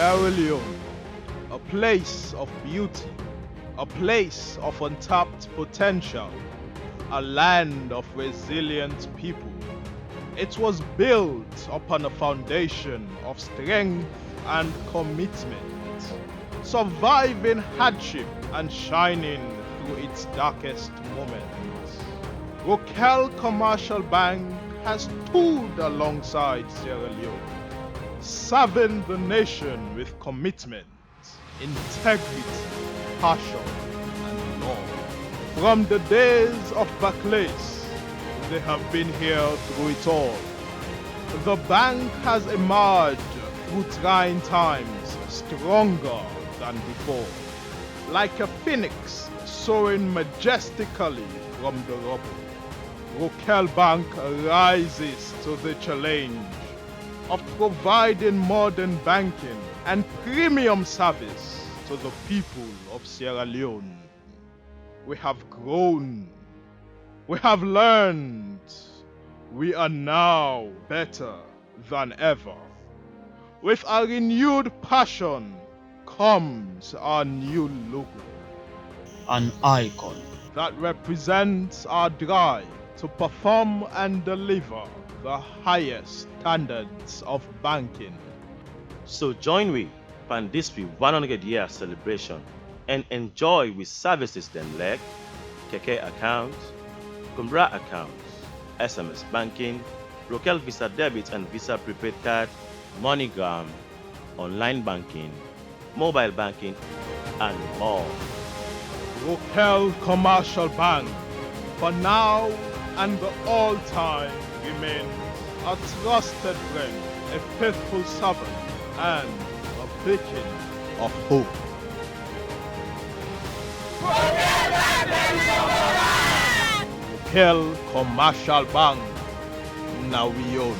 Sierra Leone, a place of beauty, a place of untapped potential, a land of resilient people. It was built upon a foundation of strength and commitment, surviving hardship and shining through its darkest moments. Rokel Commercial Bank has stood alongside Sierra Leone, serving the nation with commitment, integrity, passion, and love. From the days of Barclays, they have been here through it all. The bank has emerged through trying times stronger than before, like a phoenix soaring majestically from the rubble. Rokel Bank rises to the challenge of providing modern banking and premium service to the people of Sierra Leone. We have grown. We have learned. We are now better than ever. With our renewed passion comes our new logo, an icon that represents our drive to perform and deliver the highest standards of banking. So join we for this 100-year celebration and enjoy with services them like Keke accounts, Kumbra accounts, SMS banking, Rokel Visa debit and Visa prepaid card, MoneyGram, online banking, mobile banking, and more. Rokel Commercial Bank, for now and the all time, remains a trusted friend, a faithful servant, and a beacon of hope. Rokel Commercial Bank, now we own.